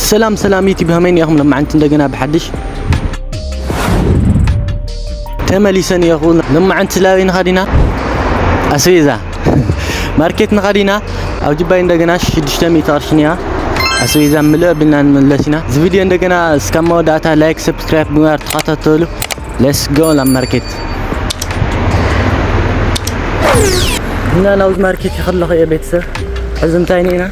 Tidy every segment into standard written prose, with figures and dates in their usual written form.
سلام يتي بهمين ياهم لما عنت ندقنا بحدش تمليسن ياخون لما عنت لاوين خدينا اسويزا ماركت نخدينا او جباي ندقنا شدشتمي تارشنيا اسويزا ملء بنا نملسنا فيديو ندقنا اسكامو داتا لايك سبسكرايب بمار تخططولو ليتس جو لماركت هنا ناوز ماركت يخلق يا بيتسر حزم تاينينا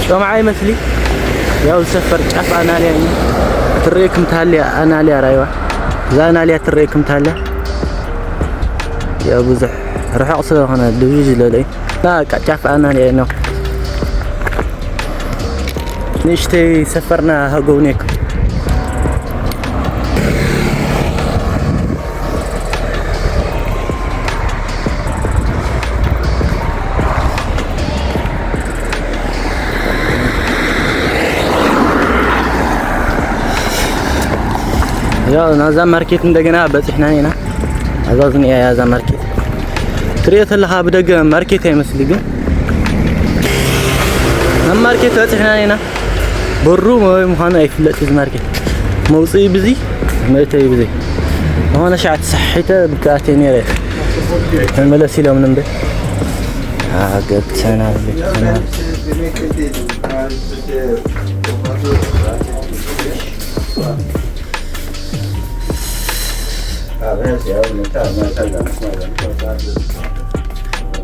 شمعة مثلي يا سفر عف انا لي تريكم تهلي انا لي رايوه زانا لي تريكم تهلي يا بزح راح اقصد انا دويج لي لا عف انا لي انه نشتي سفرنا هقونيك يا نازا ماركت ندقنا بصحنا هنا ازازني يا زا ماركت تريت لها بدق ماركت يمسلي ግን ماركت بصحنا هنا برو مخانه يفلط ماركت موصي بزي متي بزي هنا شعت صحيته بكاتين يريح الملسي لو من به قلتنا انا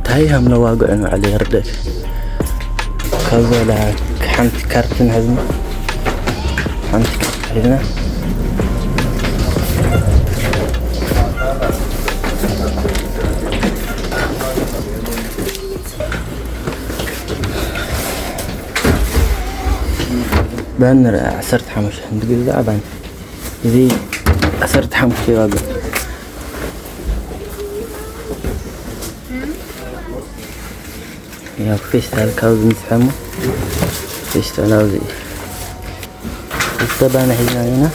تايهم نواقع انه عليه ردك كذا حمت كارتن هزم حمت هنا بانر عسرت حمش تقول زعبان زي عسرت حمش واقع يا فيستال كاوز نسحمه فيستال اوزي الطبانة هنا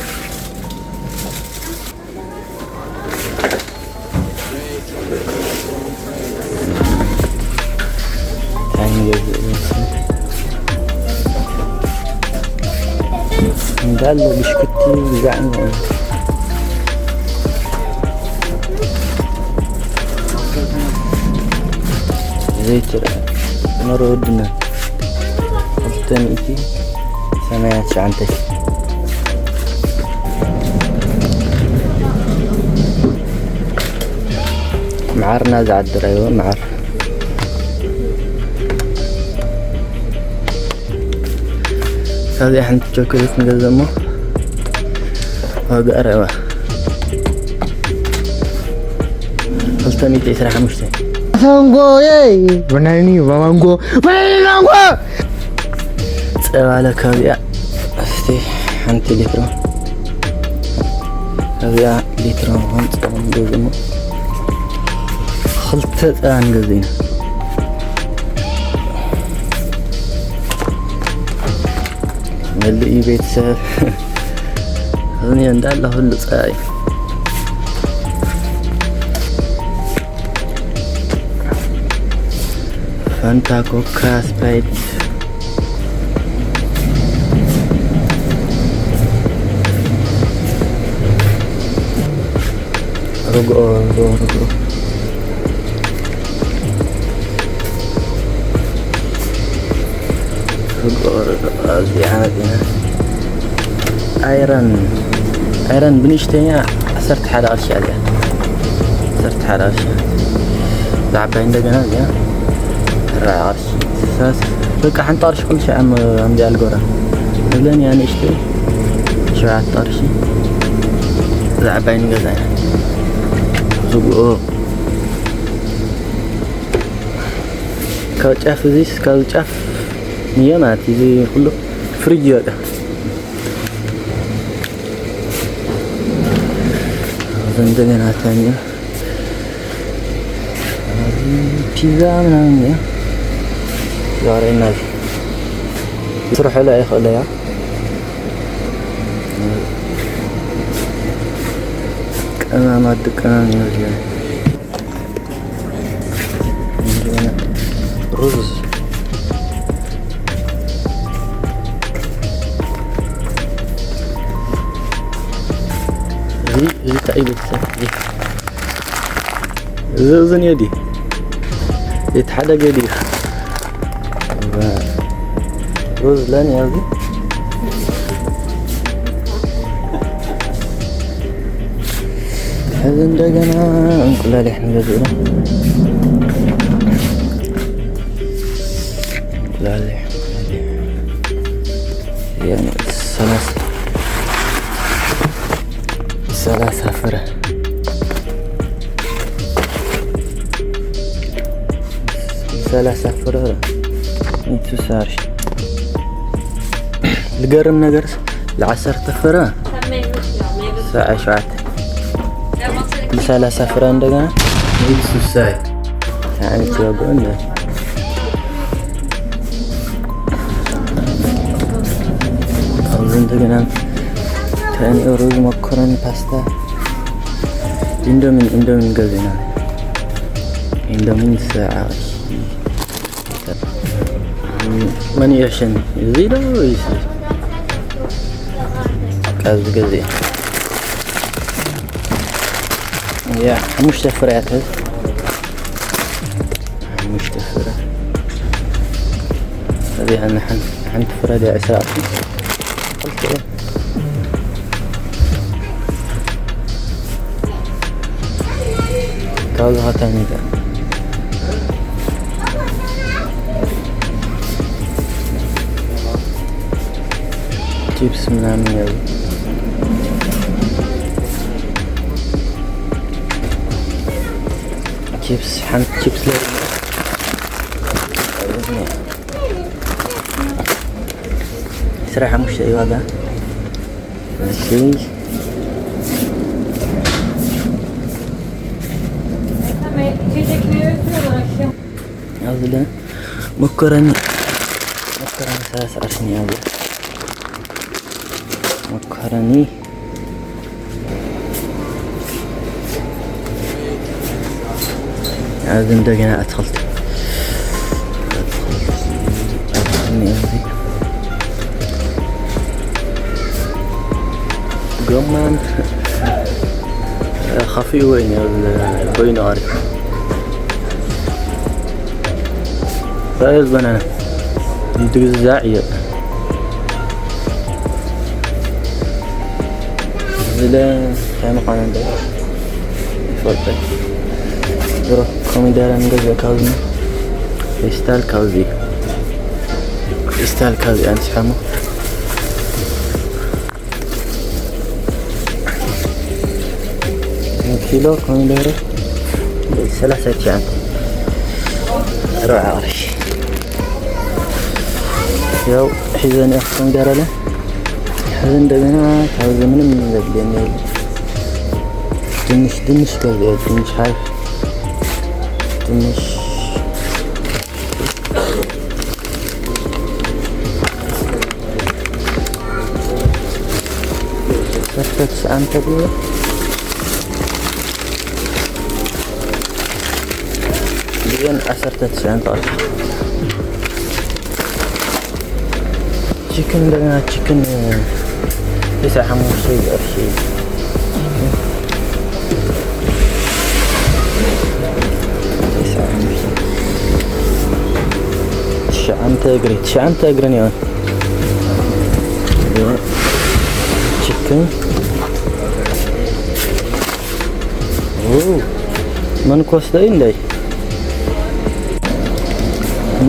تاني ندالو بشكتي بزعنه زيت مرودنا التنيتي سمعت عنتك معارنا زعد رايو معار هذه احنا تشوكلت نقزمه وقع رايوه التنيتي يسرح مشتي مانغو ياي بناني مانغو على كابيا استي انت لتر كابيا لتر هون صوم دوزمو خلطت ان غزينا ملي بيتسال هني እንዳለ ሁሉ ፀاي فانتا كوكا سبرايت رجع زيادة ايرن بنشتيا صرت حدا اشياء دي صرت حدا اشياء لعبة عندنا يا راعي عرش اساس بقى حنطرش كل شيء عم ديال القرى لين يعني اشتري شو عطرشي لعبة عندنا زين زوجو كاوتشاف زيس كاوتشاف نيامات زي كله فريج هذا عندنا ثانية بيتزا من زاري الناس تروح على يا خليها أنا ما الدكان يرجع رز زي تقيبك زي زن يدي يتحدق يدي روز لان يازي هذا እንደገና እንቁላል ያህል ነው እንቁላል يعني 30 فرع 30 فرع انتو سارش القرم نقرس ل10 فرع ساعة شعات 30 فرع እንደገና يلسو ساعة يعني تيوقعنا እንደገና ተኒ ሩዝ መኮረኒ ፓስታ እንደምን ገዝና እንደምን ሰዓት من يشن يزيدو يزيد كاز جزي يا مش تفرعت مش تفرع هذه حن تفرع يا عساق كاوزها تاني ده تشيبس ምናምን ያው ቺፕስ حنت ቺፕስ ላይ صراحة مش أي واقع ماشي هذا مكرني 13 هذا مكرني هذا እንደገና أدخلت جمان خفي وين وين عارف فايز بنانا متجزعية زلا كان قانون ده فوت درو كوميدارا نجز كاوزنا يستال كاوزي أنت فاهمه كيلو كوميدارا 3 ساعات روعة عرش ያው ሒዘን ያፍን ጋራለ ሒዘን እንደገና ታውዘ ምንም ዘግደን ትንሽ ከዛ ትንሽ ሃይ ትንሽ ሰፈት አንተ ቢሆ ቢሆን 10 አንተ chicken dengan chicken bisa hamu sih arsi bisa hamu شعان تقرن يا chicken من كوستين داي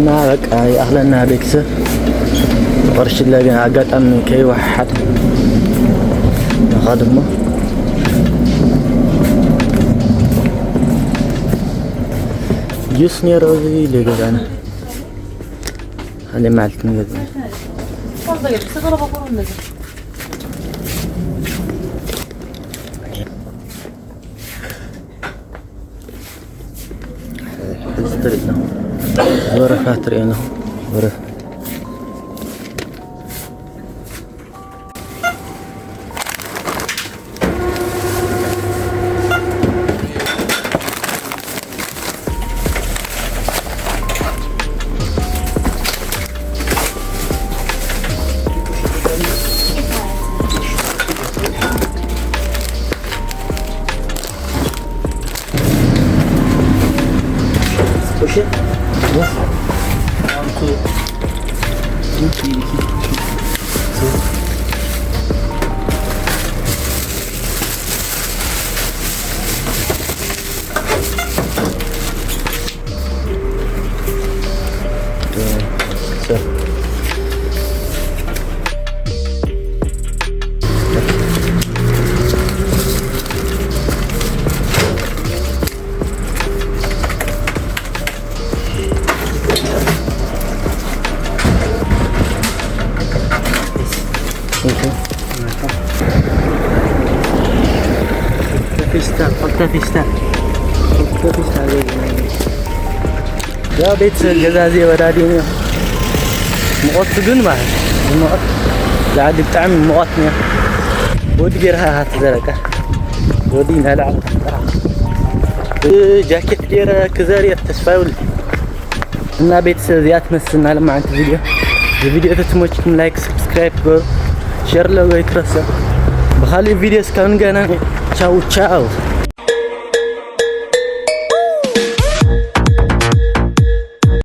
ما بقى أهلنا بيكسر ورش اللي عقد من كي واحد خادمه جسني روزي اللي قدنا هذه معلت من قدنا استرينا ورفات رينا ورف يا بيت الجزازي ودادين مقط دون ما مقط لا عاد بتعمل مقطني ودي غيرها هتزرقه ودي نلعب جاكيت ديره كزاريه تسفاول እና ቤተሰብ ዚያት መስልና ለማንተ ቪዲዮ ተተሞችኩም ላይክ ሰብስክራይብ ሼር ለወይ ክረሰ በኻሊ ቪዲዮ እስካሁን ገና ቻው